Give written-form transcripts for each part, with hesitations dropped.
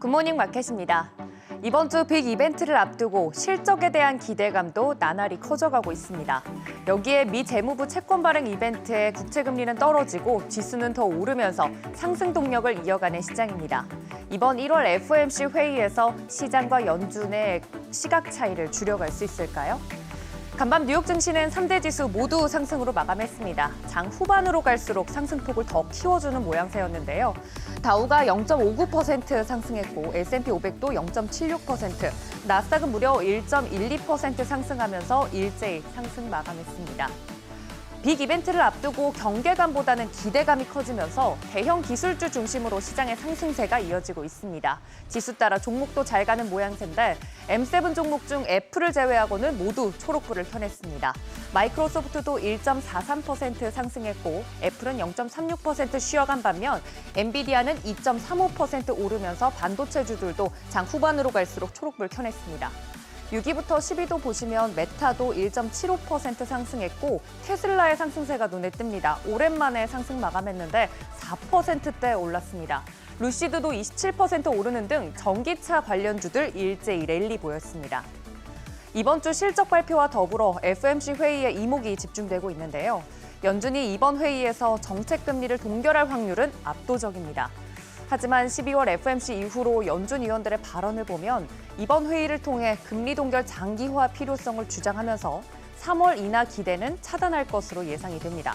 굿모닝 마켓입니다. 이번 주 빅 이벤트를 앞두고 실적에 대한 기대감도 나날이 커져가고 있습니다. 여기에 미 재무부 채권 발행 이벤트에 국채금리는 떨어지고 지수는 더 오르면서 상승 동력을 이어가는 시장입니다. 이번 1월 FOMC 회의에서 시장과 연준의 시각 차이를 줄여갈 수 있을까요? 간밤 뉴욕 증시는 3대 지수 모두 상승으로 마감했습니다. 장 후반으로 갈수록 상승폭을 더 키워주는 모양새였는데요. 다우가 0.59% 상승했고 S&P 500도 0.76%, 나스닥은 무려 1.12% 상승하면서 일제히 상승 마감했습니다. 빅 이벤트를 앞두고 경계감보다는 기대감이 커지면서 대형 기술주 중심으로 시장의 상승세가 이어지고 있습니다. 지수 따라 종목도 잘 가는 모양새인데 M7 종목 중 애플을 제외하고는 모두 초록불을 켜냈습니다. 마이크로소프트도 1.43% 상승했고 애플은 0.36% 쉬어간 반면 엔비디아는 2.35% 오르면서 반도체주들도 장 후반으로 갈수록 초록불 켜냈습니다. 6위부터 10위도 보시면 메타도 1.75% 상승했고 테슬라의 상승세가 눈에 띕니다. 오랜만에 상승 마감했는데 4%대 올랐습니다. 루시드도 27% 오르는 등 전기차 관련주들 일제히 랠리 보였습니다. 이번 주 실적 발표와 더불어 FOMC 회의에 이목이 집중되고 있는데요. 연준이 이번 회의에서 정책 금리를 동결할 확률은 압도적입니다. 하지만 12월 FOMC 이후로 연준 위원들의 발언을 보면 이번 회의를 통해 금리 동결 장기화 필요성을 주장하면서 3월 인하 기대는 차단할 것으로 예상이 됩니다.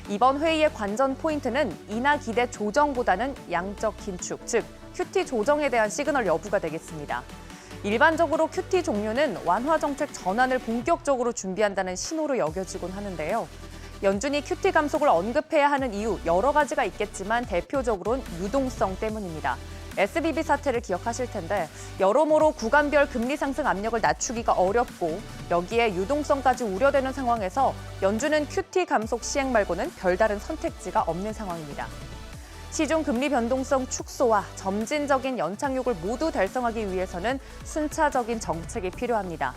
이번 회의의 관전 포인트는 인하 기대 조정보다는 양적 긴축, 즉 QT 조정에 대한 시그널 여부가 되겠습니다. 일반적으로 QT 종료는 완화 정책 전환을 본격적으로 준비한다는 신호로 여겨지곤 하는데요. 연준이 QT 감속을 언급해야 하는 이유 여러 가지가 있겠지만 대표적으로는 유동성 때문입니다. SVB 사태를 기억하실 텐데 여러모로 구간별 금리 상승 압력을 낮추기가 어렵고 여기에 유동성까지 우려되는 상황에서 연준은 QT 감속 시행 말고는 별다른 선택지가 없는 상황입니다. 시중 금리 변동성 축소와 점진적인 연착륙을 모두 달성하기 위해서는 순차적인 정책이 필요합니다.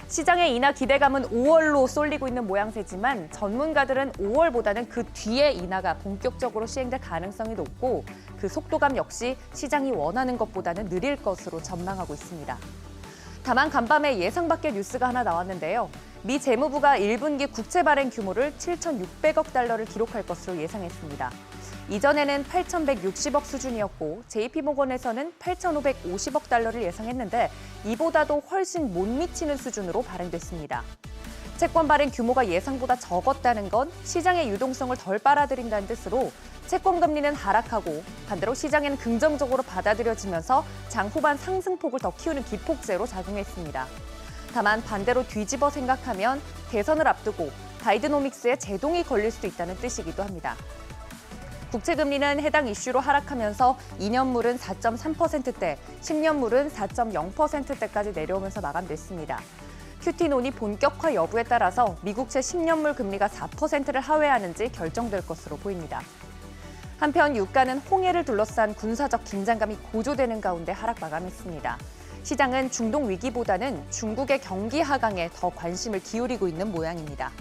시장의 인하 기대감은 5월로 쏠리고 있는 모양새지만 전문가들은 5월보다는 그 뒤에 인하가 본격적으로 시행될 가능성이 높고 그 속도감 역시 시장이 원하는 것보다는 느릴 것으로 전망하고 있습니다. 다만 간밤에 예상 밖의 뉴스가 하나 나왔는데요. 미 재무부가 1분기 국채 발행 규모를 7,600억 달러를 기록할 것으로 예상했습니다. 이전에는 8,160억 수준이었고 JP모건에서는 8,550억 달러를 예상했는데 이보다도 훨씬 못 미치는 수준으로 발행됐습니다. 채권 발행 규모가 예상보다 적었다는 건 시장의 유동성을 덜 빨아들인다는 뜻으로 채권 금리는 하락하고 반대로 시장에는 긍정적으로 받아들여지면서 장 후반 상승폭을 더 키우는 기폭제로 작용했습니다. 다만 반대로 뒤집어 생각하면 대선을 앞두고 바이드노믹스에 제동이 걸릴 수도 있다는 뜻이기도 합니다. 국채금리는 해당 이슈로 하락하면서 2년물은 4.3%대, 10년물은 4.0%대까지 내려오면서 마감됐습니다. QT 논의 본격화 여부에 따라서 미국채 10년물 금리가 4%를 하회하는지 결정될 것으로 보입니다. 한편 유가는 홍해를 둘러싼 군사적 긴장감이 고조되는 가운데 하락 마감했습니다. 시장은 중동 위기보다는 중국의 경기 하강에 더 관심을 기울이고 있는 모양입니다.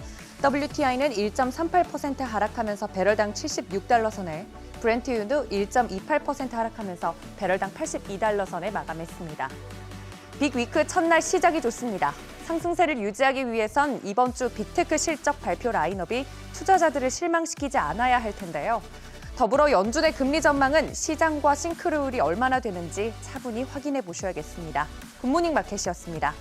WTI는 1.38% 하락하면서 배럴당 76달러 선에, 브렌트유도 1.28% 하락하면서 배럴당 82달러 선에 마감했습니다. 빅위크 첫날 시작이 좋습니다. 상승세를 유지하기 위해선 이번 주 빅테크 실적 발표 라인업이 투자자들을 실망시키지 않아야 할 텐데요. 더불어 연준의 금리 전망은 시장과 싱크로율이 얼마나 되는지 차분히 확인해 보셔야겠습니다. 굿모닝 마켓이었습니다.